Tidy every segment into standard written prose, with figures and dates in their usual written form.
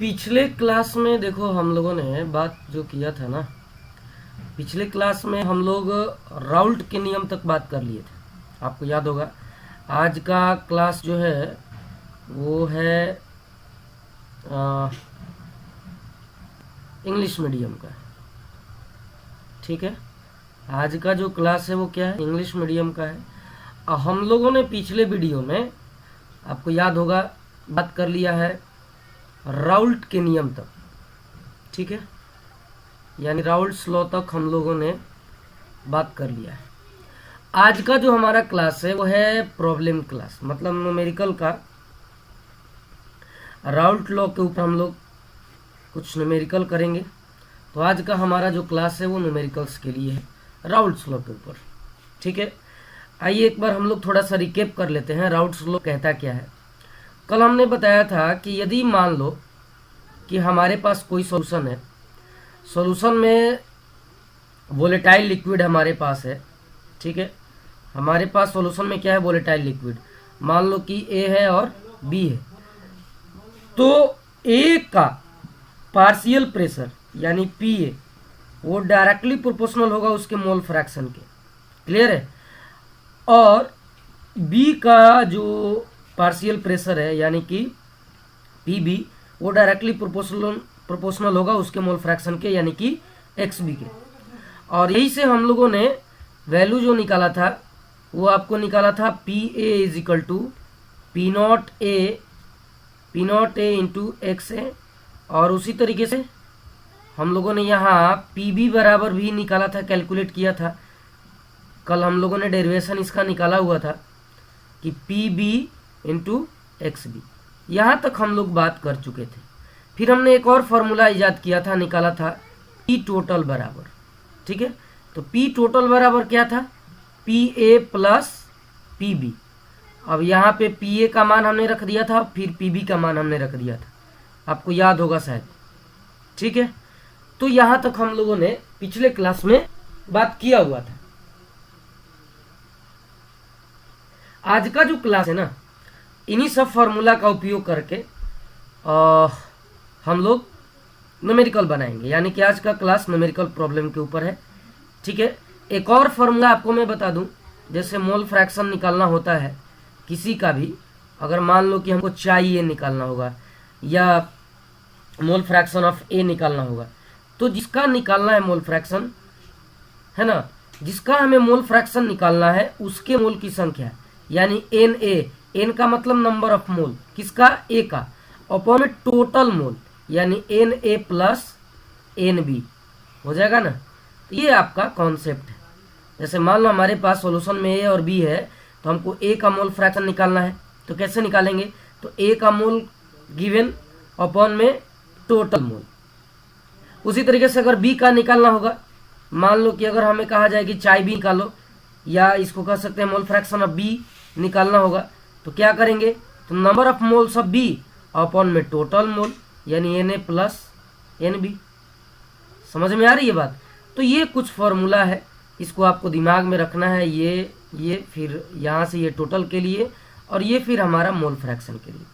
पिछले क्लास में देखो हम लोगों ने बात जो किया था ना, पिछले क्लास में हम लोग राउल्ट के नियम तक बात कर लिए थे, आपको याद होगा। आज का क्लास जो है वो है इंग्लिश मीडियम का है, ठीक है। आज का जो क्लास है वो क्या है, इंग्लिश मीडियम का है। हम लोगों ने पिछले वीडियो में आपको याद होगा बात कर लिया है राउल्ट के नियम तक, ठीक है, यानी राउल्ट्स लॉ तक हम लोगों ने बात कर लिया है। आज का जो हमारा क्लास है वो है प्रॉब्लम क्लास, मतलब न्यूमेरिकल का। राउल्ट लॉ के ऊपर हम लोग कुछ न्यूमेरिकल करेंगे, तो आज का हमारा जो क्लास है वो न्यूमेरिकल्स के लिए है, राउल्ट्स लॉ के ऊपर, ठीक है। आइए एक बार हम लोग थोड़ा सा रिकेप कर लेते हैं राउल्ट्स लॉ कहता क्या है। कल हमने बताया था कि यदि मान लो कि हमारे पास कोई सॉल्यूशन है, सॉल्यूशन में वोलेटाइल लिक्विड हमारे पास है, ठीक है। हमारे पास सॉल्यूशन में क्या है, वोलेटाइल लिक्विड। मान लो कि ए है और बी है, तो ए का पार्शियल प्रेशर यानी पी ए वो डायरेक्टली प्रोपोर्शनल होगा उसके मोल फ्रैक्शन के, क्लियर है। और बी का जो पार्शियल प्रेशर है यानी कि पी बी वो डायरेक्टली प्रोपोर्शनल होगा उसके मोल फ्रैक्शन के यानी कि एक्स बी के। और यही से हम लोगों ने वैल्यू जो निकाला था वो आपको निकाला था P A is equal to P naught A into X A. और उसी तरीके से हम लोगों ने यहाँ पी बी बराबर भी निकाला था, कैलकुलेट किया था। कल हम लोगों ने डेरिवेशन इसका निकाला हुआ था कि P B into X B. यहाँ तक हम लोग बात कर चुके थे। फिर हमने एक और फॉर्मूला इजाद किया था, निकाला था पी टोटल बराबर, ठीक है। तो पी टोटल बराबर क्या था, P A plus P B. अब यहाँ पे पी ए का मान हमने रख दिया था, फिर पी बी का मान हमने रख दिया था, आपको याद होगा शायद, ठीक है। तो यहाँ तक हम लोगों ने पिछले क्लास में बात किया हुआ था। आज का जो क्लास है ना, इन्हीं सब फार्मूला का उपयोग करके हम लोग न्यूमेरिकल बनाएंगे, यानी कि आज का क्लास न्यूमेरिकल प्रॉब्लम के ऊपर है, ठीक है। एक और फार्मूला आपको मैं बता दूं, जैसे मोल फ्रैक्शन निकालना होता है किसी का भी, अगर मान लो कि हमको चाहिए निकालना होगा या मोल फ्रैक्शन ऑफ ए निकालना होगा, तो जिसका निकालना है मोल फ्रैक्शन है ना, जिसका हमें मोल फ्रैक्शन निकालना है उसके मोल की संख्या यानी एन ए, एन का मतलब नंबर ऑफ मोल, किसका, ए का, अपॉन में टोटल मोल यानी N A plus N B हो जाएगा ना। तो ये आपका कॉन्सेप्ट है। जैसे मान लो हमारे पास सॉल्यूशन में ए और बी है, तो हमको ए का मोल फ्रैक्शन निकालना है, तो कैसे निकालेंगे, तो ए का मोल गिवन अपॉन में टोटल मोल। उसी तरीके से अगर बी का निकालना होगा, मान लो कि अगर हमें कहा जाए कि चाय बी निकालो, या इसको कह सकते हैं मोल फ्रैक्शन ऑफ बी निकालना होगा, तो क्या करेंगे, तो number of moles of B upon में टोटल मोल यानी N A plus N B. समझ में आ रही है बात। तो ये कुछ फॉर्मूला है, इसको आपको दिमाग में रखना है। ये फिर यहाँ से ये टोटल के लिए और ये फिर हमारा मोल फ्रैक्शन के लिए,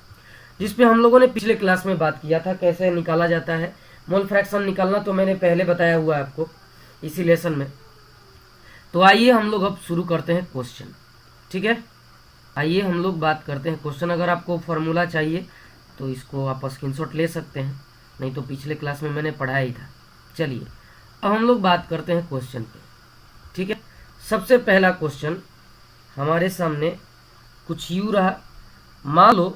जिसपे हम लोगों ने पिछले क्लास में बात किया था कैसे निकाला जाता है मोल फ्रैक्शन निकालना, तो मैंने पहले बताया हुआ है आपको इसी लेसन में। तो आइए हम लोग अब शुरू करते हैं क्वेश्चन, ठीक है। आइए हम लोग बात करते हैं क्वेश्चन। अगर आपको फॉर्मूला चाहिए तो इसको आप स्क्रीनशॉट ले सकते हैं, नहीं तो पिछले क्लास में मैंने पढ़ाया ही था। चलिए अब हम लोग बात करते हैं क्वेश्चन पे, ठीक है। सबसे पहला क्वेश्चन हमारे सामने कुछ यूँ रहा। मान लो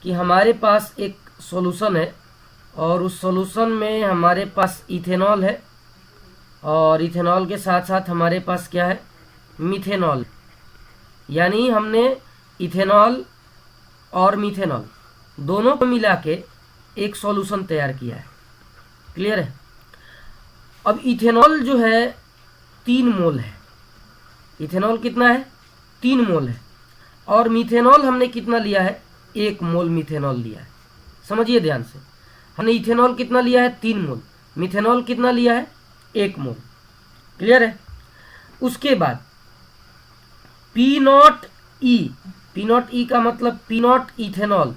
कि हमारे पास एक सॉल्यूशन है और उस सॉल्यूशन में हमारे पास इथेनॉल है और इथेनॉल के साथ साथ हमारे पास क्या है, मिथेनॉल, यानी हमने इथेनॉल और मिथेनॉल दोनों को मिला के एक सॉल्यूशन तैयार किया है, क्लियर है। अब इथेनॉल जो है 3 मोल है, इथेनॉल कितना है, 3 मोल है, और मिथेनॉल हमने कितना लिया है, 1 मोल मिथेनॉल लिया है। समझिए ध्यान से, हमने इथेनॉल कितना लिया है, 3 मोल, मिथेनॉल कितना लिया है, 1 मोल, क्लियर है। उसके बाद पी नॉट ई का मतलब पी नॉट इथेनॉल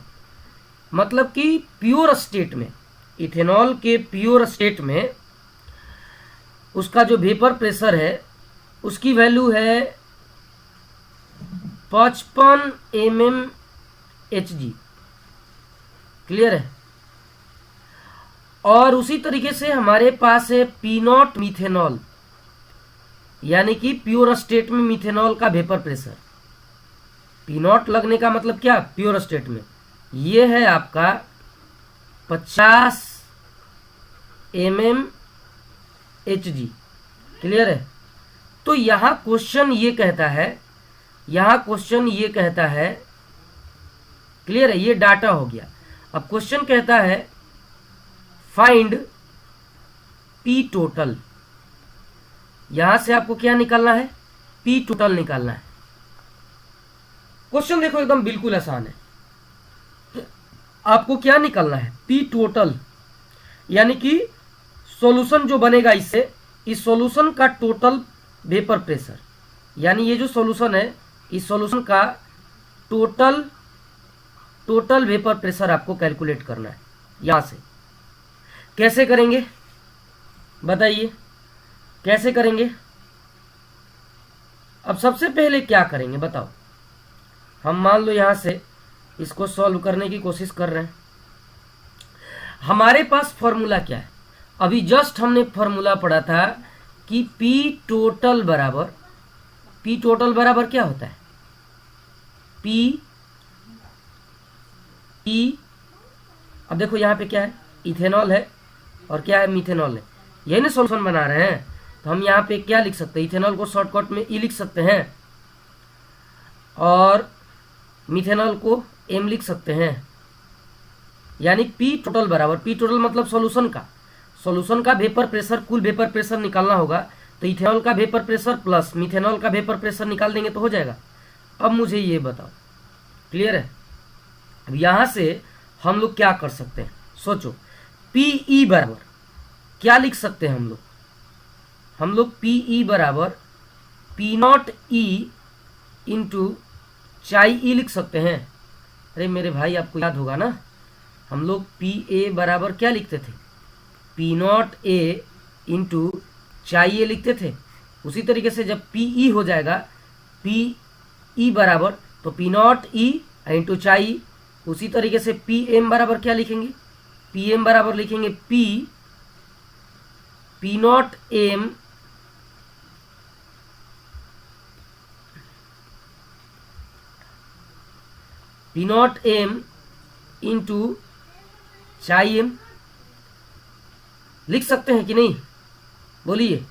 मतलब कि प्योर स्टेट में, इथेनॉल के प्योर स्टेट में उसका जो वेपर प्रेशर है उसकी वैल्यू है 55 mmHg। क्लियर है। और उसी तरीके से हमारे पास है P0 मिथेनॉल, यानी कि प्योर स्टेट में मिथेनॉल का वेपर प्रेशर। P0 लगने का मतलब क्या, प्योर स्टेट में। ये है आपका 50 mmHg। क्लियर है। तो यहां क्वेश्चन ये कहता है, क्लियर है, ये डाटा हो गया। अब क्वेश्चन कहता है फाइंड पी टोटल। यहां से आपको क्या निकालना है, पी टोटल निकालना है। क्वेश्चन देखो एकदम बिल्कुल आसान है। आपको क्या निकालना है, पी टोटल, यानी कि सॉल्यूशन जो बनेगा इससे, इस सॉल्यूशन का टोटल वेपर प्रेशर, यानी ये जो सॉल्यूशन है इस सॉल्यूशन का टोटल वेपर प्रेशर आपको कैलकुलेट करना है। यहां से कैसे करेंगे बताइए, कैसे करेंगे। अब सबसे पहले क्या करेंगे बताओ। हम मान लो यहां से इसको सॉल्व करने की कोशिश कर रहे हैं। हमारे पास फॉर्मूला क्या है, अभी जस्ट हमने फॉर्मूला पढ़ा था कि P टोटल बराबर क्या होता है, P। अब देखो यहाँ पे क्या है, इथेनॉल है और क्या है, मिथेनॉल है। यही ना सॉल्यूशन बना रहे हैं, तो हम यहाँ पे क्या लिख सकते हैं, इथेनॉल को शॉर्टकट में E लिख सकते हैं और मिथेनॉल को M लिख सकते हैं। यानी P टोटल बराबर, P टोटल मतलब सॉल्यूशन का वेपर प्रेशर, कुल वेपर प्रेशर निकालना होगा, तो इथेनॉल का वेपर प्रेशर प्लस मिथेनॉल का वेपर प्रेशर निकाल देंगे तो हो जाएगा। अब मुझे ये बताओ, क्लियर है। अब यहां से हम लोग क्या कर सकते हैं, सोचो। PE बराबर क्या लिख सकते हैं हम लोग PE बराबर P0E इंटू चाई E लिख सकते हैं। अरे मेरे भाई आपको याद होगा ना, हम लोग PA बराबर क्या लिखते थे, P0A इंटू चाई ए लिखते थे। उसी तरीके से जब PE हो जाएगा, PE बराबर तो P0E इंटू चाई, उसी तरीके से PM बराबर क्या लिखेंगे, PM बराबर लिखेंगे P0M इंटू चाई M लिख सकते हैं कि नहीं, बोलिए।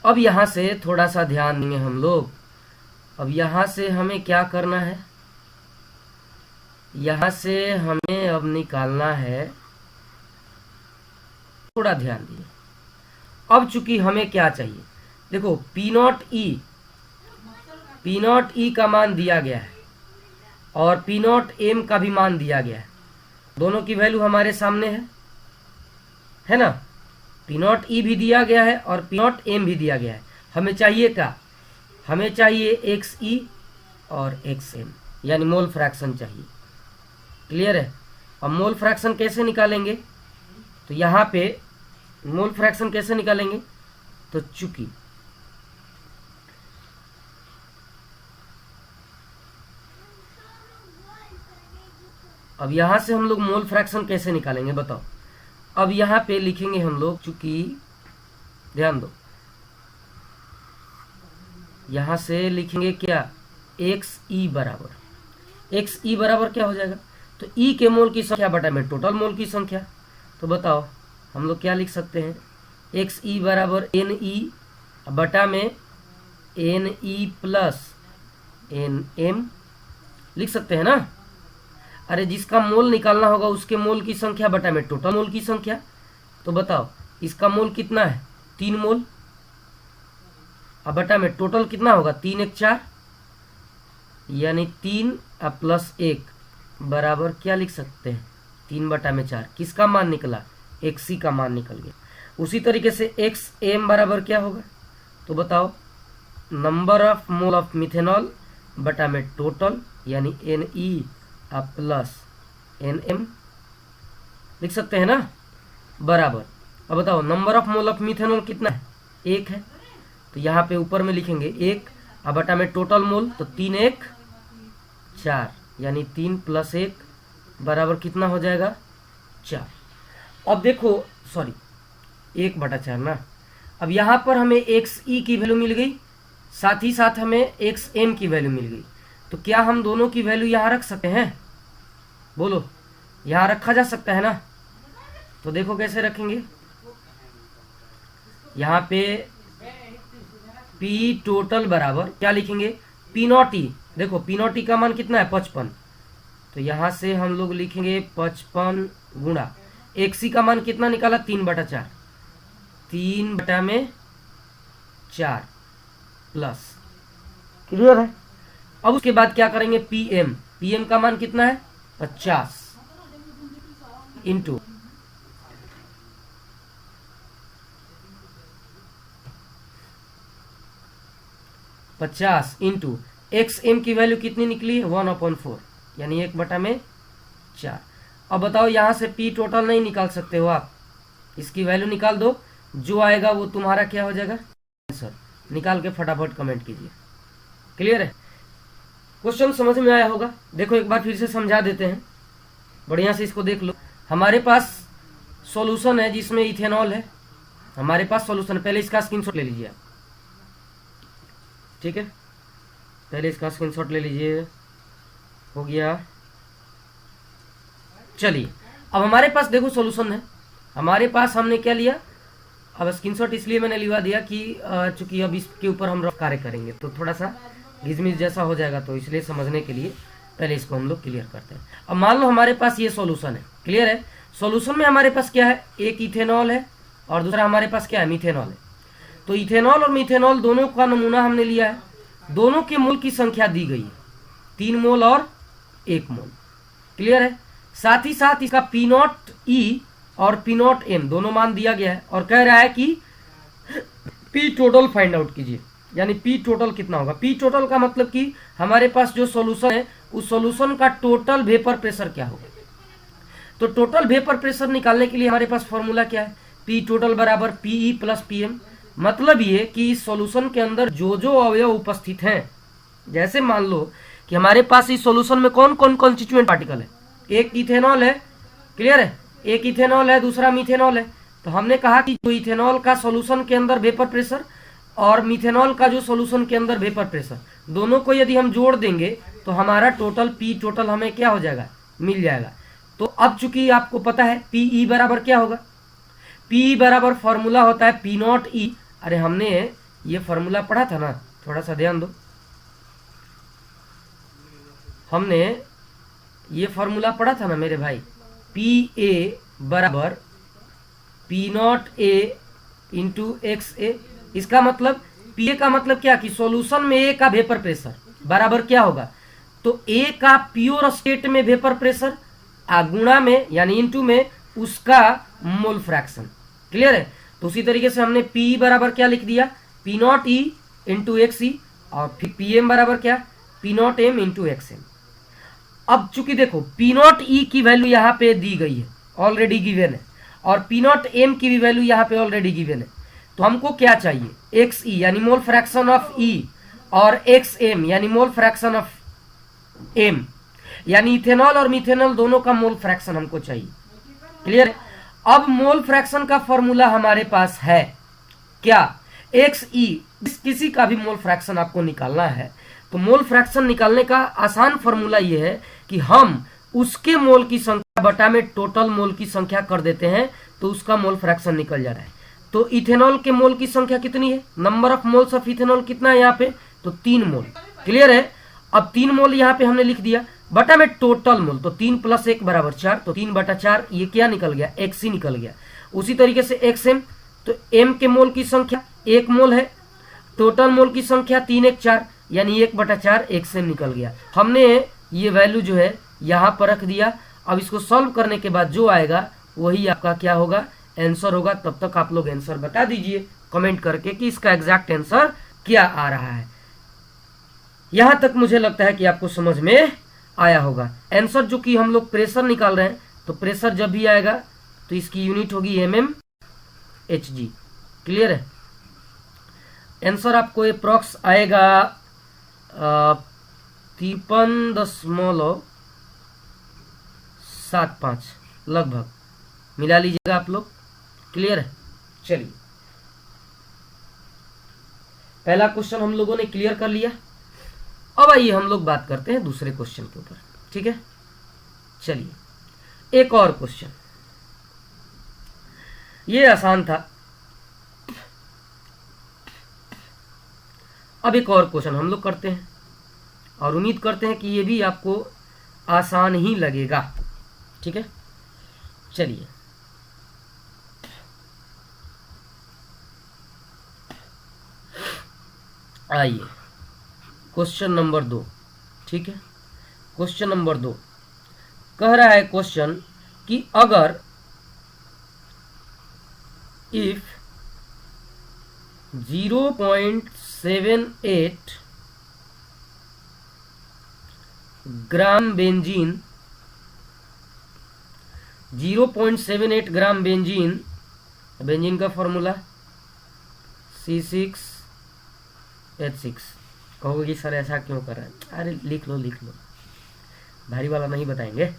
अब यहां से थोड़ा सा ध्यान देंगे हम लोग। अब यहां से हमें क्या करना है, यहां से हमें अब निकालना है, थोड़ा ध्यान दिए। अब चूंकि हमें क्या चाहिए, देखो P0E का मान दिया गया है और P0M का भी मान दिया गया है। दोनों की वैल्यू हमारे सामने है ना। P0E भी दिया गया है और P0M भी दिया गया है। हमें चाहिए क्या, हमें चाहिए XE और XM, यानी मोल फ्रैक्शन चाहिए। क्लियर है। अब मोल फ्रैक्शन कैसे निकालेंगे, तो यहाँ पे मोल फ्रैक्शन कैसे निकालेंगे, तो चूंकि अब यहां से हम लोग मोल फ्रैक्शन कैसे निकालेंगे बताओ। अब यहां पे लिखेंगे हम लोग, चूंकि ध्यान दो, यहां से लिखेंगे क्या, XE बराबर क्या हो जाएगा, तो E के मोल की संख्या बटा में टोटल मोल की संख्या। तो बताओ हम लोग क्या लिख सकते हैं, XE बराबर NE बटा में NE प्लस NM लिख सकते हैं ना। अरे जिसका मोल निकालना होगा उसके मोल की संख्या बटा में टोटल मोल की संख्या। तो बताओ इसका मोल कितना है, 3 मोल, अब बटा में टोटल कितना होगा, 3 1 4, यानी 3 प्लस 1 बराबर क्या लिख सकते हैं, 3 बटा में 4। किसका मान निकला, XC का मान निकल गया। उसी तरीके से XM बराबर क्या होगा, तो बताओ number of mole of methanol बटा में टोटल, यानी NE प्लस NM लिख सकते हैं ना, बराबर। अब बताओ number of mole of methanol कितना है, 1 है, तो यहाँ पे ऊपर में लिखेंगे 1, अब बटा में टोटल मोल, तो 3 1 4, यानी 3 + 1 बराबर कितना हो जाएगा, 4। अब देखो सॉरी 1/4 ना। अब यहाँ पर हमें XE की वैल्यू मिल गई, साथ ही साथ हमें XM की वैल्यू मिल गई, तो क्या हम दोनों की वैल्यू यहाँ रख सकते हैं, बोलो, यहाँ रखा जा सकता है ना। तो देखो कैसे रखेंगे, यहाँ पे P टोटल बराबर क्या लिखेंगे, P0E। देखो P0E का मान कितना है, 55, तो यहाँ से हम लोग लिखेंगे 55 गुणा XE का मान कितना निकाला, 3/4, 3/4 प्लस, क्लियर है। अब उसके बाद क्या करेंगे, PM का मान कितना है, 50 इंटू 50 इंटू XM की वैल्यू कितनी निकली है, 1/4, यानी 1/4। अब बताओ यहाँ से P टोटल नहीं निकाल सकते हो आप, इसकी वैल्यू निकाल दो, जो आएगा वो तुम्हारा क्या हो जाएगा, आंसर। निकाल के फटाफट कमेंट कीजिए, क्लियर है। क्वेश्चन समझ में आया होगा। देखो एक बार फिर से समझा देते हैं, बढ़िया से इसको देख लो। हमारे पास सॉल्यूशन है जिसमें इथेनॉल है, हमारे पास सॉल्यूशन, पहले इसका स्क्रीनशॉट ले लीजिए आप, ठीक है, पहले इसका स्क्रीनशॉट ले लीजिए, हो गया। चलिए अब हमारे पास देखो सॉल्यूशन है, हमारे पास हमने क्या लिया, अब स्क्रीनशॉट इसलिए मैंने लिवा दिया कि चूंकि अब इसके ऊपर हम कार्य करेंगे तो थोड़ा सा घिसमिस जैसा हो जाएगा, तो इसलिए समझने के लिए पहले इसको हम लोग क्लियर करते हैं। अब मान लो हमारे पास ये सॉल्यूशन है, क्लियर है। सॉल्यूशन में हमारे पास क्या है, एक इथेनॉल है और दूसरा हमारे पास क्या है, मिथेनॉल है। तो इथेनॉल और मिथेनॉल दोनों का नमूना हमने लिया है, दोनों के मोल की संख्या दी गई है, 3 मोल और 1 मोल, क्लियर है। साथ ही साथ इसका P0E और P0M दोनों मान दिया गया है, और कह रहा है कि P टोटल फाइंड आउट कीजिए, यानी P टोटल कितना होगा। P टोटल का मतलब कि हमारे पास जो सॉल्यूशन है उस सॉल्यूशन का टोटल वेपर प्रेशर क्या होगा। तो टोटल वेपर प्रेशर निकालने के लिए हमारे पास फॉर्मूला क्या है, P टोटल बराबर PE + PM। मतलब ये कि इस सॉल्यूशन के अंदर जो जो अवयव उपस्थित हैं, जैसे मान लो कि हमारे पास इस सॉल्यूशन में कौन कौन कॉन्स्टिट्यूएंट पार्टिकल है, एक इथेनॉल है, क्लियर है, एक इथेनॉल है, दूसरा मिथेनॉल है। तो हमने कहा कि जो इथेनॉल का सॉल्यूशन के अंदर वेपर प्रेशर और मिथेनॉल का जो सॉल्यूशन के अंदर वेपर प्रेशर, दोनों को यदि हम जोड़ देंगे तो हमारा टोटल P टोटल हमें क्या हो जाएगा, मिल जाएगा। तो अब चूंकि आपको पता है PE बराबर क्या होगा, PE बराबर फॉर्मूला होता है P0E। अरे हमने ये फॉर्मूला पढ़ा था ना, थोड़ा सा ध्यान दो, हमने ये फॉर्मूला पढ़ा था ना मेरे भाई, PA बराबर P0A इंटू XA। इसका मतलब PA का मतलब क्या कि सॉल्यूशन में A का वेपर प्रेशर बराबर क्या होगा, तो A का प्योर स्टेट में वेपर प्रेशर गुणा में यानी इनटू में उसका मोल फ्रैक्शन, क्लियर है। तो उसी तरीके से हमने P बराबर क्या लिख दिया, P0E इंटू XE, और फिर PM बराबर क्या, P0M इंटू XM। अब चूंकि देखो P0E की वैल्यू यहाँ पे दी गई है, ऑलरेडी गिवन है, और P0M की भी वैल्यू यहाँ पे ऑलरेडी गिवन है। तो हमको क्या चाहिए, XE यानी मोल फ्रैक्शन ऑफ E और XM यानी मोल फ्रैक्शन ऑफ M, यानी इथेनॉल और मिथेनॉल दोनों का मोल फ्रैक्शन हमको चाहिए, क्लियर है। अब मोल फ्रैक्शन का फॉर्मूला हमारे पास है क्या, XE। किसी का भी मोल फ्रैक्शन आपको निकालना है तो मोल फ्रैक्शन निकालने का आसान फॉर्मूला ये है कि हम उसके मोल की संख्या बटा में टोटल मोल की संख्या कर देते हैं, तो उसका मोल फ्रैक्शन निकल जा रहा है। तो इथेनॉल के मोल की संख्या कितनी है, number of moles of ethanol कितना है यहाँ पे, तो 3 मोल, क्लियर है। अब 3 मोल यहाँ पे हमने लिख दिया, बटा में टोटल मोल, तो 3 + 1 बराबर 4, तो 3/4 ये क्या निकल गया, XE निकल गया। उसी तरीके से XM, तो M के मोल की संख्या 1 मोल है, टोटल मोल की संख्या 3 1 4, यानी 1/4 XM निकल गया। हमने ये वैल्यू जो है यहाँ पर रख दिया। अब इसको सॉल्व करने के बाद जो आएगा वही आपका क्या होगा, आंसर होगा। तब तक आप लोग आंसर बता दीजिए कमेंट करके कि इसका एग्जैक्ट आंसर क्या आ रहा है। यहां तक मुझे लगता है कि आपको समझ में आया होगा। आंसर जो कि हम लोग प्रेशर निकाल रहे हैं, तो प्रेशर जब भी आएगा तो इसकी यूनिट होगी mmHg। क्लियर है? आंसर आपको अप्रॉक्स आएगा 53.75 लगभग, मिला लीजिएगा आप लोग। क्लियर है? चलिए, पहला क्वेश्चन हम लोगों ने क्लियर कर लिया। अब आइए हम लोग बात करते हैं दूसरे क्वेश्चन के ऊपर। ठीक है, चलिए एक और क्वेश्चन, ये आसान था। अब एक और क्वेश्चन हम लोग करते हैं और उम्मीद करते हैं कि ये भी आपको आसान ही लगेगा। ठीक है, चलिए आइए क्वेश्चन नंबर 2। ठीक है, क्वेश्चन नंबर 2 कह रहा है क्वेश्चन कि अगर if 0.78 gram benzene 0.78 gram benzene का फॉर्मूला C6H6। कहोगे कि सर ऐसा क्यों कर रहा है? अरे लिख लो, भारी वाला नहीं बताएंगे।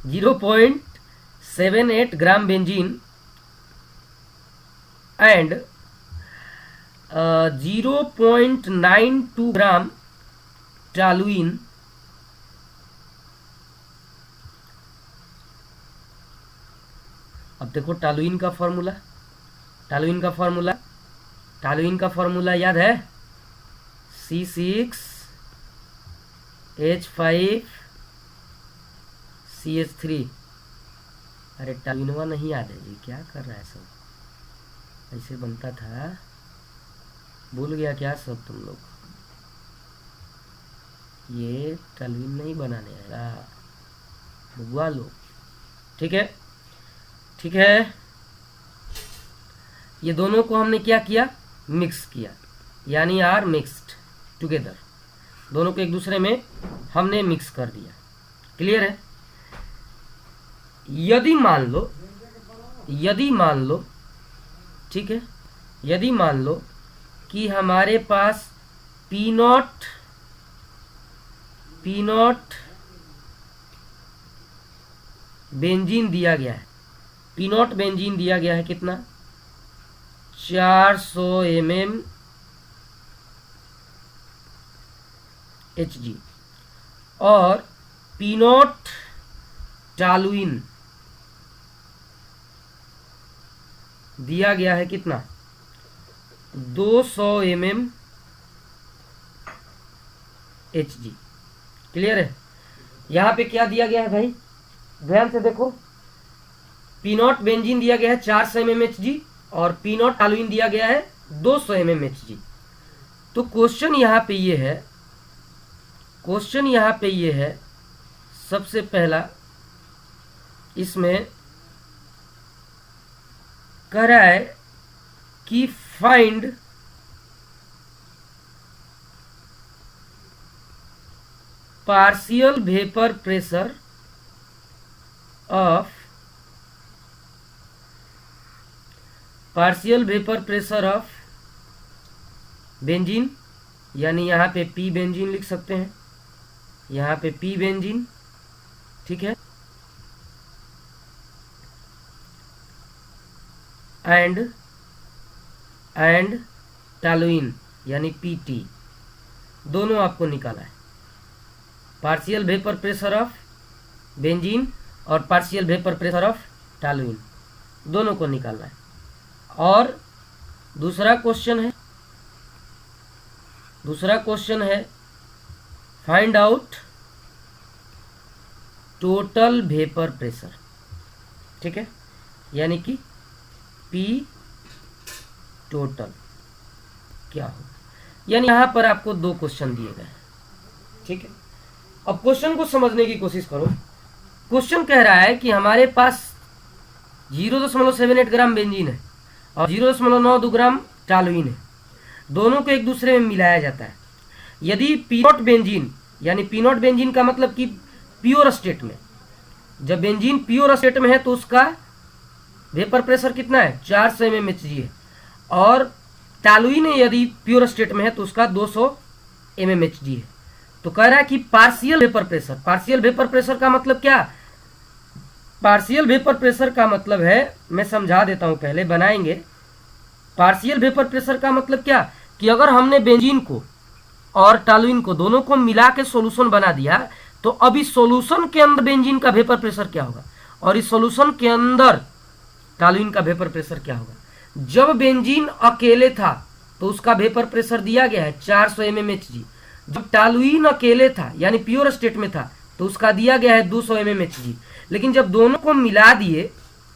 0.78 gram benzene and 0.92 gram toluene अब देखो टॉलुइन का फॉर्मूला याद है? C6H5CH3। अरे टॉलुइनवा नहीं याद है जी, क्या कर रहा है सब? ऐसे बनता था, भूल गया क्या सब तुम लोग? ये टॉलुइन नहीं बनाने आएगा, बुआ लो। ठीक है, ये दोनों को हमने क्या किया? मिक्स किया, यानी आर मिक्स्ड टुगेदर। दोनों को एक दूसरे में हमने मिक्स कर दिया। क्लियर है? यदि मान लो ठीक है, यदि मान लो कि हमारे पास पी नॉट बेंजीन दिया गया है। पी नॉट बेंजीन दिया गया है कितना? 400 mmHg और पी नॉट टॉलुइन दिया गया है कितना? 200 mmHg। क्लियर है? यहां पे क्या दिया गया है भाई? ध्यान से देखो, पी नॉट बेंजीन दिया गया है 400 mmHg और पी नॉट टॉलुइन दिया गया है 200 mmHg। तो क्वेश्चन यहां पे ये है, सबसे पहला इसमें कह रहा है कि find partial vapour pressure of benzene, यानी यहाँ पे पी बेंजीन लिख सकते हैं, यहाँ पे पी बेंजीन। ठीक है, एंड टॉलुइन यानी पीटी, दोनों आपको निकाला है। Partial vapour pressure of benzene और partial vapour pressure of toluene, दोनों को निकालना है। और दूसरा क्वेश्चन है find out total vapour pressure. ठीक है, यानी कि पी टोटल क्या हो, यानी यहां पर आपको 2 क्वेश्चन दिए गए। ठीक है, अब क्वेश्चन को समझने की कोशिश करो। क्वेश्चन कह रहा है कि हमारे पास 0.78 ग्राम बेंजीन है और 0.92 ग्राम टॉलुइन है, दोनों को एक दूसरे में मिलाया जाता है। यदि पी नॉट बेंजीन यानी पी नॉट बेंजीन का मतलब कि प्योर स्टेट में, जब बेंजीन प्योर स्टेट में है तो उसका वेपर प्रेशर कितना है 400 mmHg है, और टॉलुइन यदि प्योर स्टेट में है तो उसका 200 mmHg है। तो कह रहा है कि partial vapour pressure, partial vapour pressure का मतलब क्या, पार्शियल वेपर प्रेशर का मतलब है, मैं समझा देता हूं पहले बनाएंगे। पार्शियल वेपर प्रेशर का मतलब क्या कि अगर हमने बेंजीन को और टॉलुइन को दोनों को मिला के सोल्यूशन बना दिया तो अब इस सोल्यूशन के अंदर बेंजीन का वेपर प्रेशर क्या होगा और इस सोल्यूशन के अंदर टॉलुइन का वेपर प्रेशर क्या होगा। जब बेंजीन अकेले था तो उसका वेपर प्रेशर दिया गया है 400 mmHg, जब टॉलुइन अकेले था यानी प्योर स्टेट में था तो उसका दिया गया है 200 mmHg। लेकिन जब दोनों को मिला दिए,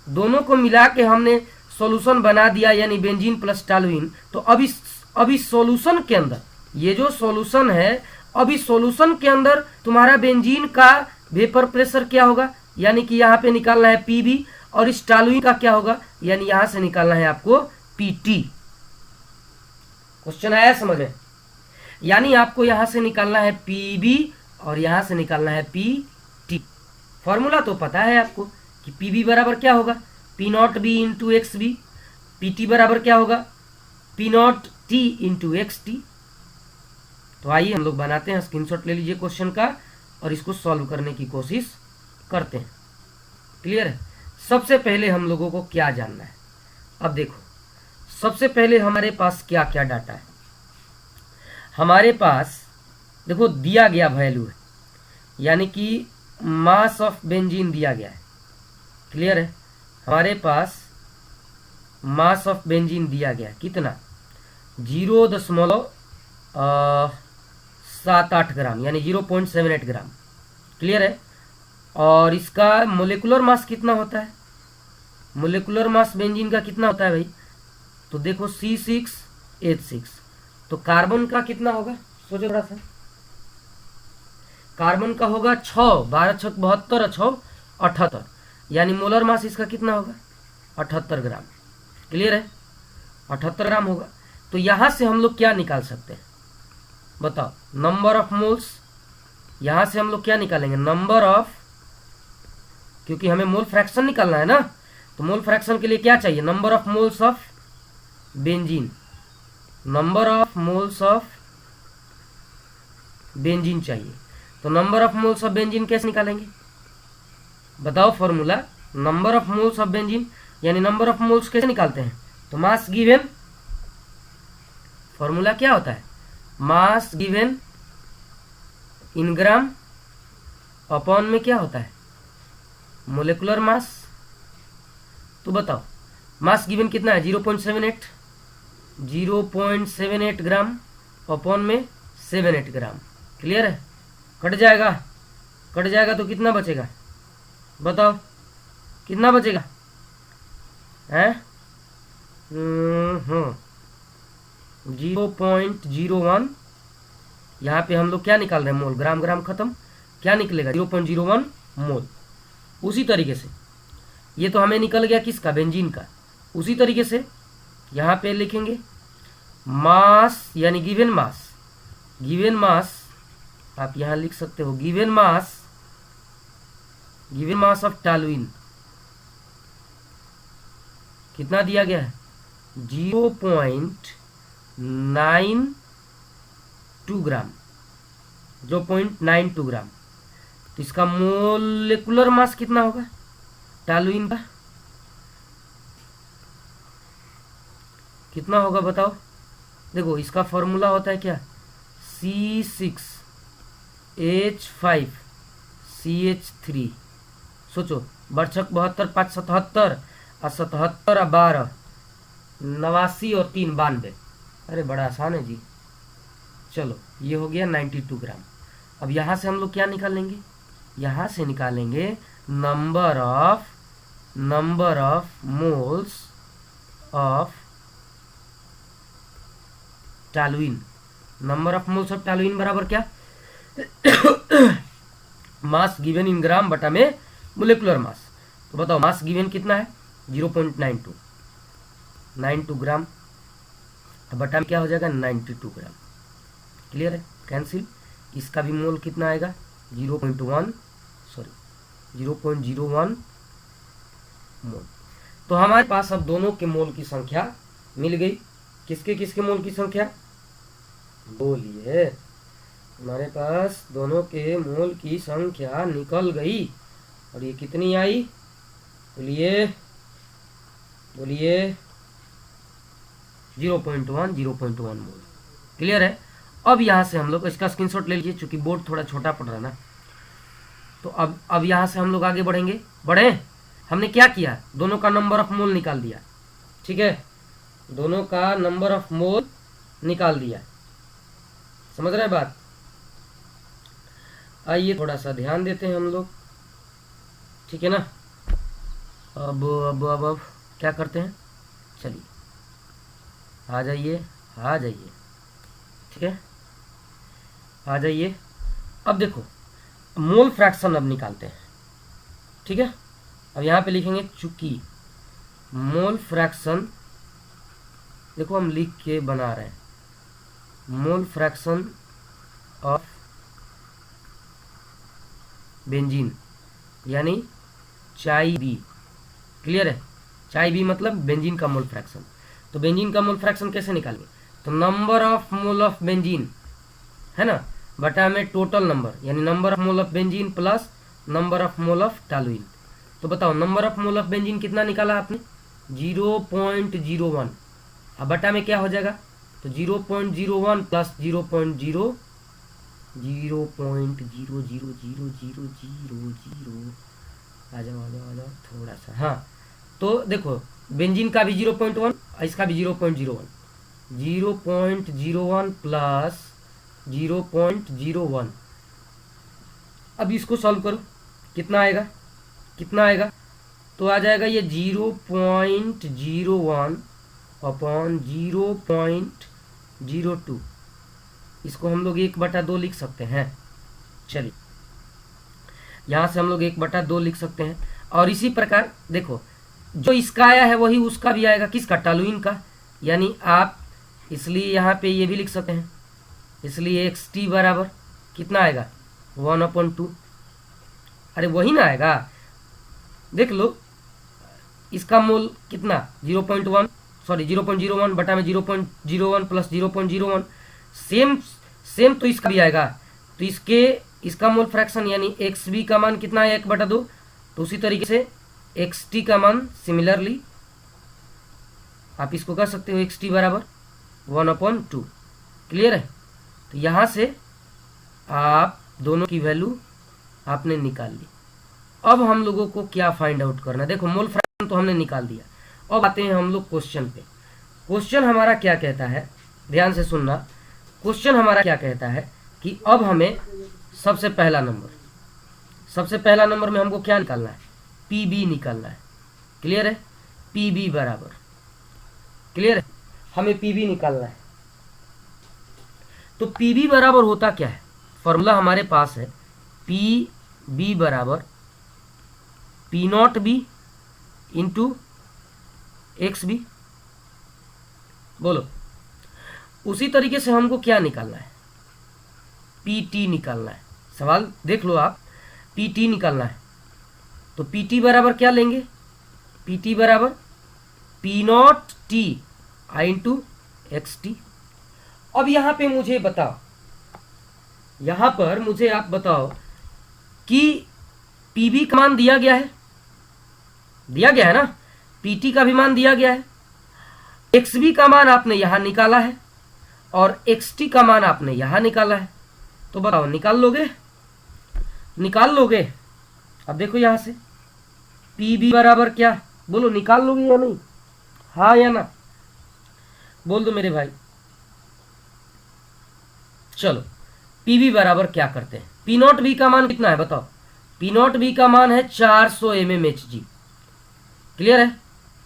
दोनों को मिला के हमने सॉल्यूशन बना दिया यानी बेंजीन प्लस टॉलुइन, तो अब इस सॉल्यूशन के अंदर, ये जो सॉल्यूशन है, अब इस सॉल्यूशन के अंदर तुम्हारा बेंजीन का वेपर प्रेशर क्या होगा, यानी कि यहाँ पे निकालना है पीबी, और इस टॉलुइन का क्या होगा, यानी यहां से निकालना है आपको पीटी। क्वेश्चन आया समझ में? यानी आपको यहां से निकालना है पीबी और यहां से निकालना है पीटी। फॉर्मूला तो पता है आपको कि पीबी बराबर क्या होगा, P naught B into X B, PT बराबर क्या होगा, P naught T into X T. तो आइए हम लोग बनाते हैं, स्क्रीनशॉट ले लीजिए क्वेश्चन का और इसको सॉल्व करने की कोशिश करते हैं। क्लियर है? सबसे पहले हम लोगों को क्या जानना है, अब देखो सबसे पहले हमारे पास क्या क्या डाटा है। हमारे पास देखो दिया गया वैल्यू है, यानी कि मास ऑफ बेंजीन दिया गया है। क्लियर है? हमारे पास मास ऑफ बेंजीन दिया गया है कितना, 0.78 ग्राम यानी 0.78 ग्राम। क्लियर है? और इसका मोलेकुलर मास कितना होता है, मोलेकुलर मास बेंजीन का कितना होता है भाई, तो देखो C6H6। तो कार्बन का कितना होगा, सोचो थोड़ा सा, कार्बन का होगा 6, 12 6 72 6 78, यानी मोलर मास इसका कितना होगा 78 ग्राम। क्लियर है? 78 ग्राम होगा। तो यहां से हम लोग क्या निकाल सकते हैं बताओ, नंबर ऑफ मोल्स। यहां से हम लोग क्या निकालेंगे, नंबर ऑफ, क्योंकि हमें मोल फ्रैक्शन निकालना है ना, तो मोल फ्रैक्शन के लिए क्या चाहिए, number of moles of benzene, number of moles of benzene चाहिए। तो number of moles of benzene कैसे निकालेंगे बताओ, formula number of moles of benzene, यानी नंबर ऑफ मोल्स कैसे निकालते हैं, तो मास गिवन, फॉर्मूला क्या होता है, mass given in gram upon में क्या होता है, मोलेकुलर मास। तो बताओ मास गिवन कितना है, 0.78 ग्राम अपॉन में 78 ग्राम। क्लियर है? कट जाएगा, कट जाएगा तो कितना बचेगा बताओ, कितना बचेगा है, 0.01। यहाँ पे हम लोग क्या निकाल रहे हैं, मोल, ग्राम ग्राम खत्म, क्या निकलेगा 0.01 मोल। उसी तरीके से ये तो हमें निकल गया किसका, बेंजीन का। उसी तरीके से यहाँ पे लिखेंगे मास, यानी गिवन मास, गिवन मास आप यहाँ लिख सकते हो, गिवन मास ऑफ टॉलुइन कितना दिया गया है, 0.92 ग्राम, 0.92 ग्राम। तो इसका मोलेकुलर मास कितना होगा टॉलुइन का, कितना होगा बताओ। देखो इसका फॉर्मूला होता है क्या, C6H5CH3। सोचो, बरछक 72 5 77 और 77 और 12 89 और 3 92। अरे बड़ा आसान है जी। चलो ये हो गया 92 ग्राम। अब यहाँ से हम लोग क्या निकालेंगे, यहाँ से निकालेंगे number of moles of toluene. Number of moles of toluene बराबर क्या, मास गिवन इन ग्राम बटा में मोलेकुलर मास। तो बताओ मास गिवन कितना है, 0.92 ग्राम, बटा में क्या हो जाएगा 92 ग्राम। क्लियर है? कैंसिल, इसका भी मोल कितना आएगा 0.01 मोल। तो हमारे पास अब दोनों के मोल की संख्या मिल गई। किसके किसके मोल की संख्या? बोलिए, हमारे पास दोनों के मोल की संख्या निकल गई। और ये कितनी आई? बोलिए बोलिए 0.1 मोल। क्लियर है? अब यहाँ से हम लोग इसका स्क्रीनशॉट ले लीजिए, चूंकि बोर्ड थोड़ा छोटा पड़ रहा है ना। तो अब यहाँ से हम लोग आगे बढ़ेंगे। बढ़े, हमने क्या किया? दोनों का नंबर ऑफ मोल निकाल दिया। ठीक है, दोनों का नंबर ऑफ मोल निकाल दिया। समझ रहे बात? आइए थोड़ा सा ध्यान देते हैं हम लोग। ठीक है ना? अब क्या करते हैं? चलिए आ जाइए, आ जाइए। ठीक है, आ जाइए। अब देखो मोल फ्रैक्शन अब निकालते हैं। ठीक है, अब यहाँ पे लिखेंगे चूंकि मोल फ्रैक्शन, देखो हम लिख के बना रहे हैं, मोल फ्रैक्शन ऑफ बेंजीन यानी चाई बी। क्लियर है? चाई बी मतलब बेंजीन का मोल फ्रैक्शन। तो बेंजीन का मोल फ्रैक्शन कैसे निकालेंगे? तो number of mole of benzene है ना, बटा में टोटल नंबर, यानी number of mole of benzene plus number of mole of toluene. तो बताओ number of mole of benzene कितना निकाला आपने? 0.01। अब बटा में क्या हो जाएगा? तो 0.01 प्लस 0.00000000। आ जाओ थोड़ा सा। हाँ, तो देखो बेंजीन का भी 0.1, इसका भी 0.01। 0.01 प्लस 0.01। अब इसको सॉल्व करो, कितना आएगा? कितना आएगा? तो आ जाएगा ये 0.01 अपॉन 0.02। इसको हम लोग 1/2 लिख सकते हैं। चलिए यहाँ से हम लोग 1/2 लिख सकते हैं। और इसी प्रकार देखो जो इसका आया है वही उसका भी आएगा। किसका? टॉलुइन का। यानी आप इसलिए यहाँ पे ये भी लिख सकते हैं। इसलिए xt बराबर कितना आएगा? 1/2। अरे वही ना आएगा, देख लो। इसका मोल कितना? 0.01 बटा में 0.01 प्लस 0.01। सेम तो इसका भी आएगा। तो इसका मोल फ्रैक्शन यानी xb का मान कितना है? 1/2। तो उसी तरीके से xt का मान सिमिलरली आप इसको कर सकते हो xt बराबर 1/2। क्लियर है? तो यहाँ से आप दोनों की वैल्यू आपने निकाल ली। अब हम लोगों को क्या फाइंड आउट करना है? देखो मोल फ्रैक्शन तो हमने निकाल दिया। अब आते हैं हम लोग क्वेश्चन पे। क्वेश्चन हमारा क्या कहता है? ध्यान से सुनना। क्वेश्चन हमारा क्या कहता है कि अब हमें सबसे पहला नंबर में हमको क्या निकालना है? पीबी निकालना है। क्लियर है? पीबी बराबर, क्लियर है? हमें पीबी निकालना है। तो पीबी बराबर होता क्या है? फॉर्मूला हमारे पास है पीबी बराबर P0B इंटू XB। बोलो, उसी तरीके से हमको क्या निकालना है? PT निकालना है। सवाल देख लो आप, PT निकालना है। तो PT बराबर क्या लेंगे? PT बराबर P0T I इंटू XT। अब यहां पे मुझे बताओ, यहां पर मुझे आप बताओ कि PB का मान दिया गया है, दिया गया है ना, PT का भी मान दिया गया है, XB का मान आपने यहां निकाला है और XT का मान आपने यहां निकाला है। तो बताओ निकाल लोगे? निकाल लोगे? अब देखो यहां से PB बराबर क्या? बोलो निकाल लोगे या नहीं? हाँ या ना? बोल दो मेरे भाई। चलो PB बराबर क्या करते हैं? P0B का मान कितना है बताओ? P0B का मान है 400 mmHg। क्लियर है?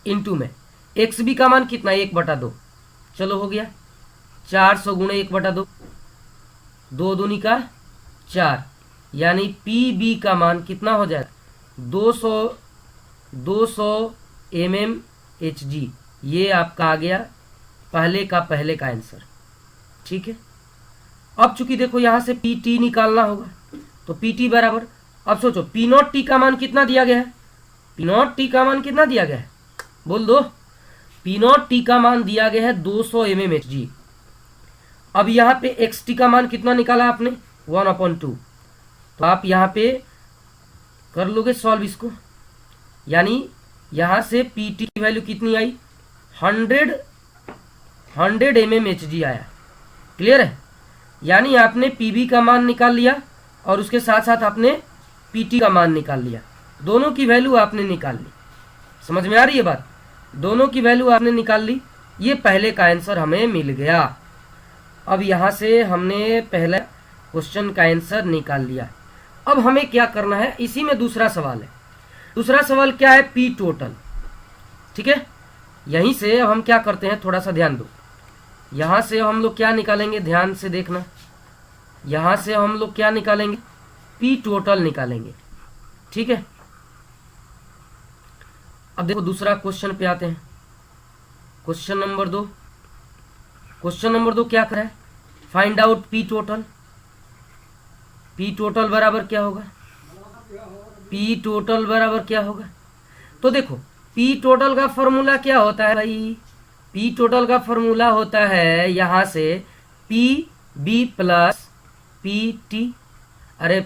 इनटू में XB का मान कितना? 1/2। चलो हो गया 400 गुणे 1/2, 2 दूनी का 4, यानी PB का मान कितना हो जाएगा? 200 mmHg। ये आपका आ गया पहले का आंसर। ठीक है, अब चूंकि देखो यहां से पी टी निकालना होगा, तो पी टी बराबर, अब सोचो पी नॉट टी का मान कितना दिया गया है, पी नॉट टी का मान कितना दिया गया है, बोल दो। पी नॉट टी का मान दिया गया है 200 mmHg। अब यहाँ पे एक्स टी का मान कितना निकाला आपने, 1/2। तो आप यहाँ पे कर लोगे सॉल्व इसको, यानी यहाँ से पी टी की वैल्यू कितनी आई, 100 mmHg आया। क्लियर है, यानी आपने पीबी का मान निकाल लिया और उसके साथ साथ आपने पीटी का मान निकाल लिया, दोनों की वैल्यू आपने निकाल ली। समझ में आ रही है बात, दोनों की वैल्यू आपने निकाल ली, ये पहले का आंसर हमें मिल गया। अब यहां से हमने पहला क्वेश्चन का आंसर निकाल लिया। अब हमें क्या करना है, इसी में दूसरा सवाल है। दूसरा सवाल क्या है, पी टोटल। ठीक है, यहीं से हम क्या करते हैं, थोड़ा सा ध्यान दो। यहां से हम लोग क्या निकालेंगे, ध्यान से देखना, यहां से हम लोग क्या निकालेंगे, पी टोटल निकालेंगे। ठीक है, अब देखो दूसरा क्वेश्चन पे आते हैं। क्वेश्चन नंबर 2, क्वेश्चन नंबर 2 क्या कर रहा है, find out P total. P total बराबर क्या होगा, पी टोटल बराबर क्या होगा, तो देखो पी टोटल का फॉर्मूला क्या होता है भाई, पी टोटल का फॉर्मूला होता है यहां से P B plus P T, अरे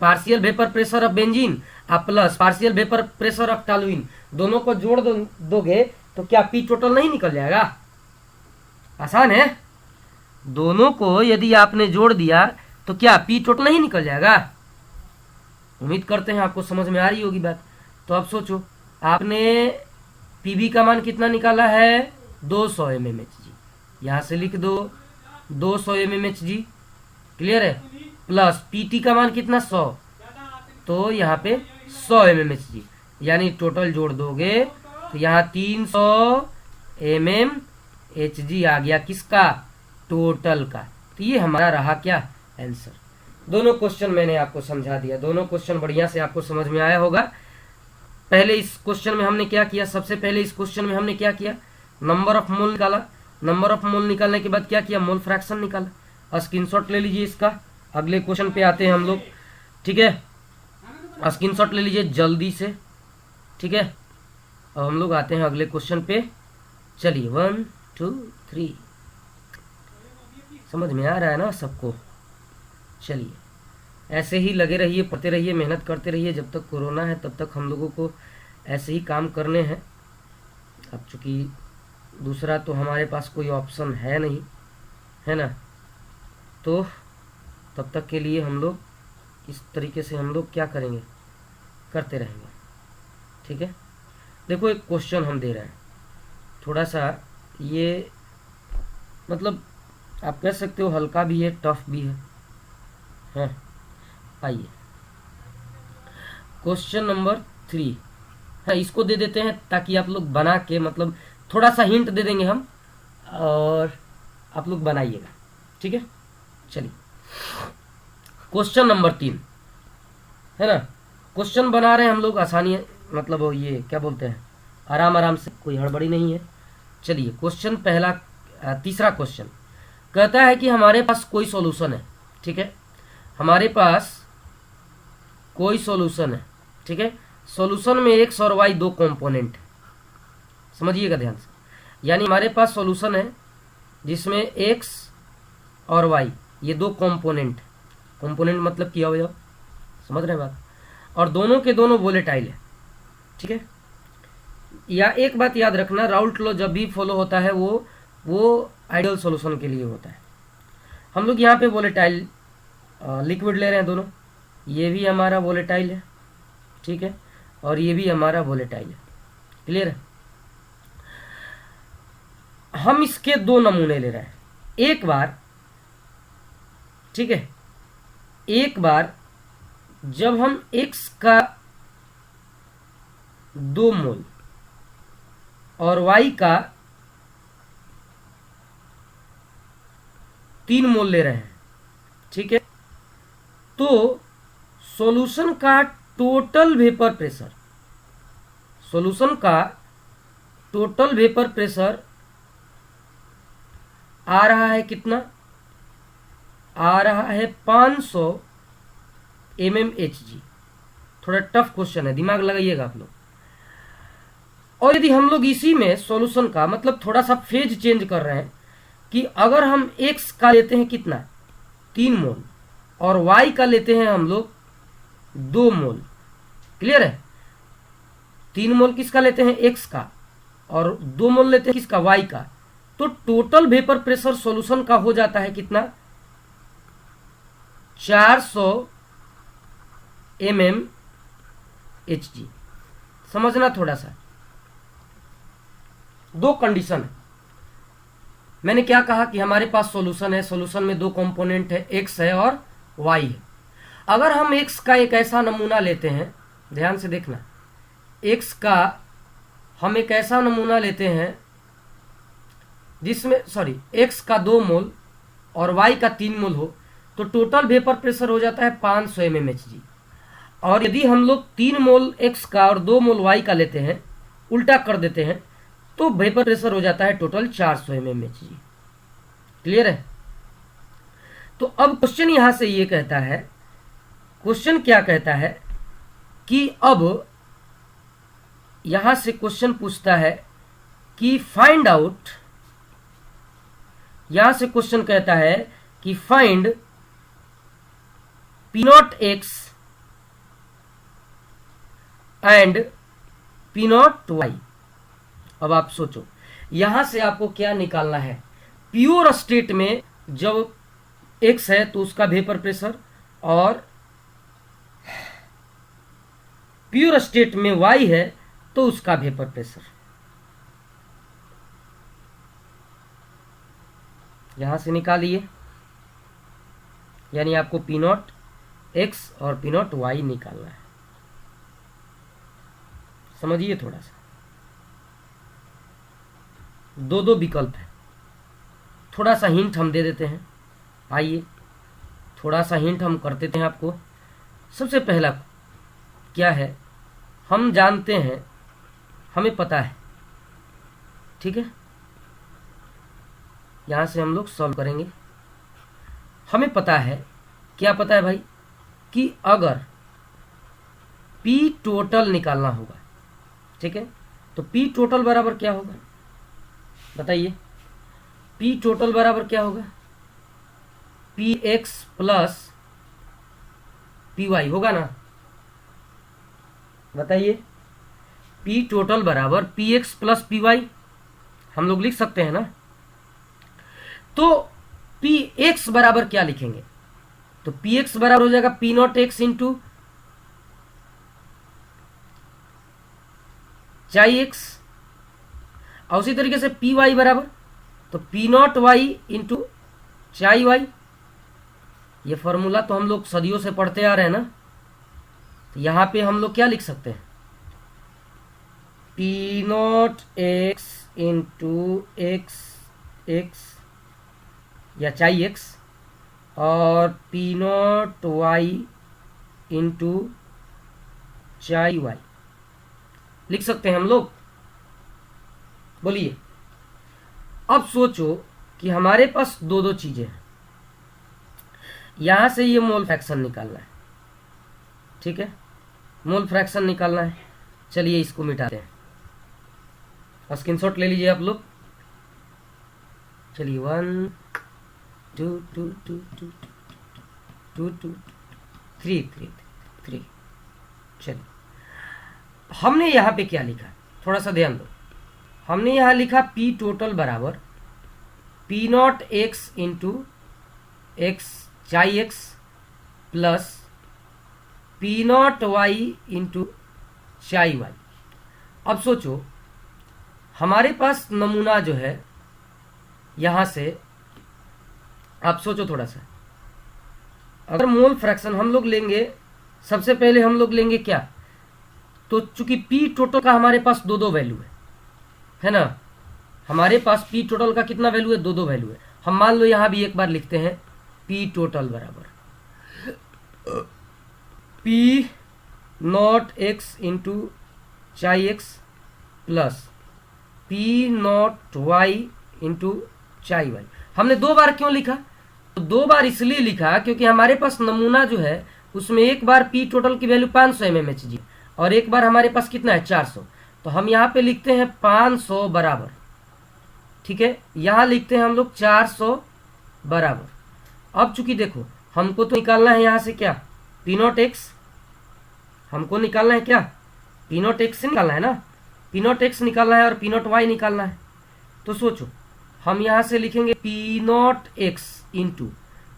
partial vapour pressure of benzene और plus partial vapour pressure of toluene, दोनों को जोड़ दोगे तो क्या पी टोटल नहीं निकल जाएगा, आसान है। दोनों को यदि आपने जोड़ दिया तो क्या पी टोटल नहीं निकल जाएगा। उम्मीद करते हैं आपको समझ में आ रही होगी बात। तो अब सोचो, आपने पीबी का मान कितना निकाला है, 200 mmHg, यहां से लिख दो 200 mmHg। क्लियर है, प्लस पीटी का मान कितना 100, तो यहाँ पे 100 mmHg, यानी टोटल जोड़ दोगे तो यहाँ 300 mmHg आ गया, किसका, टोटल का। तो ये हमारा रहा क्या, आंसर। दोनों क्वेश्चन मैंने आपको समझा दिया, दोनों क्वेश्चन बढ़िया से आपको समझ में आया होगा। पहले इस क्वेश्चन में हमने क्या किया, सबसे पहले इस क्वेश्चन में हमने क्या किया, नंबर ऑफ मोल निकाला। नंबर ऑफ मोल निकालने के बाद क्या किया, मोल फ्रैक्शन निकाला। स्क्रीनशॉट ले लीजिए इसका, अगले क्वेश्चन पे आते हैं हम लोग। ठीक है, स्क्रीनशॉट ले लीजिए जल्दी से। ठीक है, अब हम लोग आते हैं अगले क्वेश्चन पे। चलिए 1 2 3, समझ में आ रहा है ना सबको। चलिए ऐसे ही लगे रहिए, पढ़ते रहिए, मेहनत करते रहिए। जब तक कोरोना है तब तक हम लोगों को ऐसे ही काम करने हैं। अब चूंकि दूसरा तो हमारे पास कोई ऑप्शन है नहीं, है ना, तो तब तक के लिए हम लोग इस तरीके से हम लोग क्या करेंगे, करते रहेंगे। ठीक है, देखो एक क्वेश्चन हम दे रहे हैं, थोड़ा सा ये मतलब आप कह सकते हो हल्का भी है, टफ भी है। आइए क्वेश्चन नंबर 3 है, इसको दे देते हैं ताकि आप लोग बना के, मतलब थोड़ा सा हिंट दे देंगे हम और आप लोग बनाइएगा। ठीक है, चलिए क्वेश्चन नंबर 3 है ना। क्वेश्चन बना रहे हैं हम लोग आसानी है, मतलब ये क्या बोलते हैं, आराम आराम से, कोई हड़बड़ी नहीं है। चलिए क्वेश्चन पहला, तीसरा क्वेश्चन कहता है कि हमारे पास कोई सॉल्यूशन है। ठीक है, हमारे पास कोई सॉल्यूशन है। ठीक है, सॉल्यूशन में एक्स और वाई दो कंपोनेंट है, समझिएगा ध्यान से। यानी हमारे पास सॉल्यूशन है जिसमें एक्स और वाई ये दो कंपोनेंट, कंपोनेंट मतलब किया हुआ, समझ रहे हैं बात, और दोनों के दोनों वोलेटाइल है। ठीक है, या एक बात याद रखना, राउल्ट लॉ जब भी फॉलो होता है वो आइडियल सॉल्यूशन के लिए होता है। हम लोग यहाँ पे वोलेटाइल लिक्विड ले रहे हैं दोनों, ये भी हमारा वोलेटाइल है। ठीक है, और ये भी हमारा वोलेटाइल है। क्लियर है, हम इसके दो नमूने ले रहे हैं एक बार। ठीक है, एक बार जब हम x का 2 मोल और y का 3 मोल ले रहे हैं। ठीक है, तो सॉल्यूशन का टोटल वेपर प्रेशर, सॉल्यूशन का टोटल वेपर प्रेशर आ रहा है कितना, आ रहा है 500 mmHg। थोड़ा टफ क्वेश्चन है, दिमाग लगाइएगा आप लोग। और यदि हम लोग इसी में सॉल्यूशन का मतलब थोड़ा सा फेज चेंज कर रहे हैं कि अगर हम x का लेते हैं कितना 3 मोल और y का लेते हैं हम लोग 2 मोल, क्लियर है? 3 मोल किसका लेते हैं x का और 2 मोल लेते हैं किसका y का, तो टोटल वेपर प्रेशर सॉल्यूशन का हो जाता है कितना 400 mmHg। समझना थोड़ा सा, दो कंडीशन है। मैंने क्या कहा कि हमारे पास सॉल्यूशन है, सॉल्यूशन में दो कंपोनेंट है, x है और y है। अगर हम x का एक ऐसा नमूना लेते हैं, ध्यान से देखना, x का हम एक ऐसा नमूना लेते हैं जिसमें x का 2 मोल और y का 3 मोल हो, तो टोटल वेपर प्रेशर हो जाता है 500 mmHg। और यदि हम लोग 3 मोल x का और 2 मोल y का लेते हैं, उल्टा कर देते हैं, तो वेपर प्रेशर हो जाता है टोटल 400 mmHg। क्लियर है? तो अब क्वेश्चन यहां से ये कहता है, क्वेश्चन क्या कहता है कि अब यहां से क्वेश्चन पूछता है कि फाइंड आउट, यहां से क्वेश्चन कहता है कि फाइंड P0x एंड P0y। अब आप सोचो यहां से आपको क्या निकालना है। प्योर स्टेट में जब x है तो उसका वेपर प्रेशर, और प्योर स्टेट में y है तो उसका वेपर प्रेशर। यहां से निकालिए, यानी आपको P0x और P0y निकालना है। समझिए थोड़ा सा, दो दो विकल्प है। थोड़ा सा हिंट हम दे देते हैं, आइए थोड़ा सा हिंट हम कर देते हैं आपको। सबसे पहला क्या है, हम जानते हैं, हमें पता है, ठीक है, यहां से हम लोग सॉल्व करेंगे। हमें पता है, क्या पता है भाई, कि अगर P टोटल निकालना होगा, ठीक है, तो P टोटल बराबर क्या होगा बताइए? P टोटल बराबर क्या होगा? Px प्लस Py होगा ना, बताइए? P टोटल बराबर Px प्लस Py हम लोग लिख सकते हैं ना। तो Px बराबर क्या लिखेंगे? तो Px बराबर हो जाएगा P0x इंटू चाई x, और उसी तरीके से Py बराबर तो P0y इंटू चाई y। ये फॉर्मूला तो हम लोग सदियों से पढ़ते आ रहे हैं ना, तो यहां पे हम लोग क्या लिख सकते हैं? P0x इंटू x या चाई x और P0y इंटू चाई y लिख सकते हैं हम लोग। बोलिए, अब सोचो कि हमारे पास दो दो चीजें हैं, यहां से ये मोल फ्रैक्शन निकालना है, ठीक है, मोल फ्रैक्शन निकालना है। चलिए इसको मिटाते हैं, स्क्रीनशॉट ले लीजिए आप लोग। चलिए 1 2 2 2 2 2 2 3 3 3। चलिए हमने यहां पे क्या लिखा, थोड़ा सा ध्यान दो। हमने यहां लिखा P टोटल बराबर P0x इंटू x चाई x प्लस P0y इंटू चाई y। अब सोचो हमारे पास नमूना जो है, यहां से आप सोचो थोड़ा सा, अगर मोल फ्रैक्शन हम लोग लेंगे, सबसे पहले हम लोग लेंगे क्या, तो चूंकि P टोटल का हमारे पास दो दो वैल्यू है ना, हमारे पास P टोटल का कितना वैल्यू है, दो दो वैल्यू है। हम मान लो यहां भी एक बार लिखते हैं P टोटल बराबर P0x इंटू चाई x प्लस P0y इंटू चाई y। हमने दो बार क्यों लिखा, तो 2 बार इसलिए लिखा क्योंकि हमारे पास नमूना जो है उसमें एक बार पी टोटल की वैल्यू 500 mmHg और एक बार हमारे पास कितना है 400। तो हम यहाँ पे लिखते हैं 500 बराबर, ठीक है, यहाँ लिखते हैं हम लोग 400 बराबर। अब चूंकि देखो हमको तो निकालना है यहाँ से क्या, पी नॉट एक्स, हमको निकालना है क्या, पी नॉट एक्स से निकालना है ना, पी नॉट एक्स निकालना है और पी नॉट वाई निकालना है। तो सोचो हम यहाँ से लिखेंगे पी नॉट एक्स इंटू,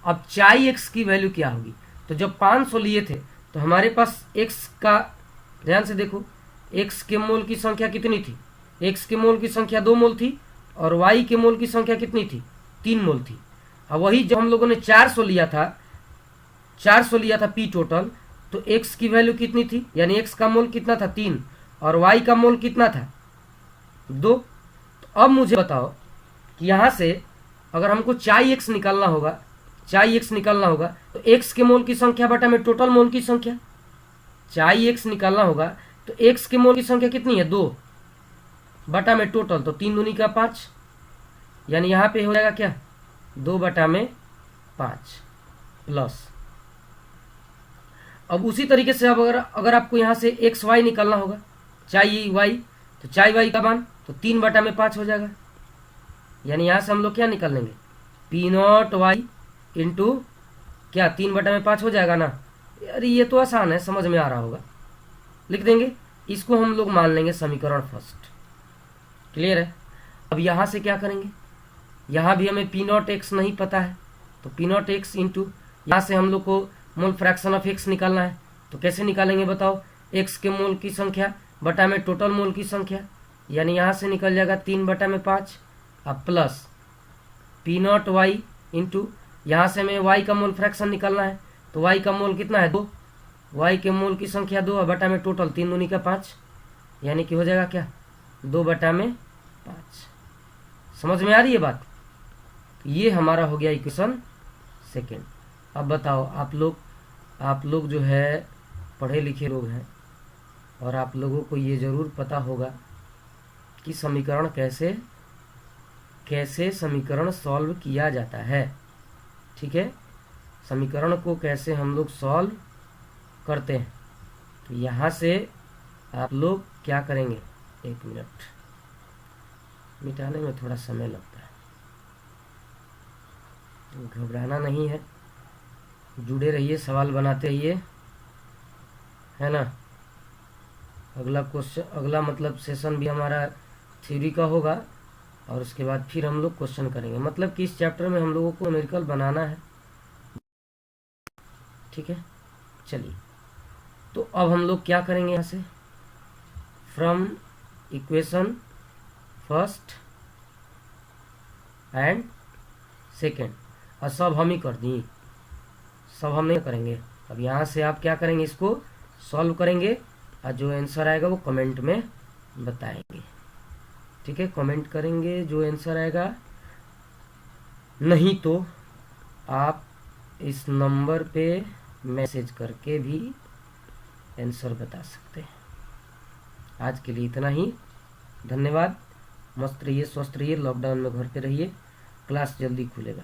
अब चाई एक्स की वैल्यू क्या होगी। तो जब 500 लिए थे तो हमारे पास एक्स का, ध्यान से देखो, एक्स के मोल की संख्या कितनी थी, एक्स के मोल की संख्या 2 मोल थी और वाई के मोल की संख्या कितनी थी, 3 मोल थी। अब वही जब हम लोगों ने 400 लिया था पी टोटल, तो एक्स की वैल्यू कितनी थी, यानी एक्स का मोल कितना था 3 और वाई का मोल कितना था 2। तो अब मुझे बताओ कि यहां से अगर हमको चाई एक्स निकालना होगा, तो एक्स के मोल की संख्या बटा में टोटल मोल की संख्या, चाई एक्स निकालना होगा तो एक्स के मोल की संख्या कितनी है 2 बटा में टोटल, तो 3 दूनी का 5, यानी यहां पे हो जाएगा क्या 2 बटा में 5 प्लस। अब उसी तरीके से अब अगर आपको यहां से एक्स वाई निकालना होगा, चाई वाई, तो चाई वाई का मान तो 3 बटा में 5 हो जाएगा, यानी यहां से हम लोग क्या निकाल लेंगे, पी नॉट वाई इंटू क्या 3 बटा में 5 हो जाएगा ना। अरे ये तो आसान है, समझ में आ रहा होगा, लिख देंगे, इसको हम लोग मान लेंगे समीकरण फर्स्ट। क्लियर है। अब यहां से क्या करेंगे, यहां भी हमें पी नॉट एक्स नहीं पता है, तो पी नॉट एक्स इंटू यहां से हम लोग को मोल फ्रैक्शन ऑफ एक्स निकालना है। तो कैसे निकालेंगे बताओ, एक्स के मोल की संख्या बटा में टोटल मोल की संख्या, यानी यहां से निकल जाएगा 3 बटा में 5, अब plus P naught Y into यहां से हमें वाई का मोल फ्रैक्शन निकालना है, तो वाई का मोल कितना है 2, वाई के मोल की संख्या 2 बटा में टोटल 3 दूनी का 5, यानी कि हो जाएगा क्या 2 बटा में 5। समझ में आ रही है बात। ये हमारा हो गया इक्वेशन सेकेंड। अब बताओ आप लोग जो है पढ़े लिखे लोग हैं और आप लोगों को ये जरूर पता होगा कि समीकरण कैसे समीकरण सॉल्व किया जाता है, ठीक है, समीकरण को कैसे हम लोग सॉल्व करते हैं। तो यहाँ से आप लोग क्या करेंगे, 1 मिनट, मिटाने में थोड़ा समय लगता है, घबराना नहीं है, जुड़े रहिए, सवाल बनाते रहिए, है ना। अगला मतलब सेशन भी हमारा थ्योरी का होगा और उसके बाद फिर हम लोग क्वेश्चन करेंगे, मतलब कि इस चैप्टर में हम लोगों को न्यूमेरिकल बनाना है, ठीक है। चलिए, तो अब हम लोग क्या करेंगे, यहाँ से from equation first and second, और सब हम ही कर दी, सब हम नहीं करेंगे। अब यहाँ से आप क्या करेंगे, इसको सॉल्व करेंगे और जो आंसर आएगा वो कमेंट में बताएंगे, ठीक है, कमेंट करेंगे जो आंसर आएगा, नहीं तो आप इस नंबर पे मैसेज करके भी आंसर बता सकते हैं। आज के लिए इतना ही, धन्यवाद, मस्त रहिए, स्वस्थ रहिए, लॉकडाउन में घर पे रहिए, क्लास जल्दी खुलेगा।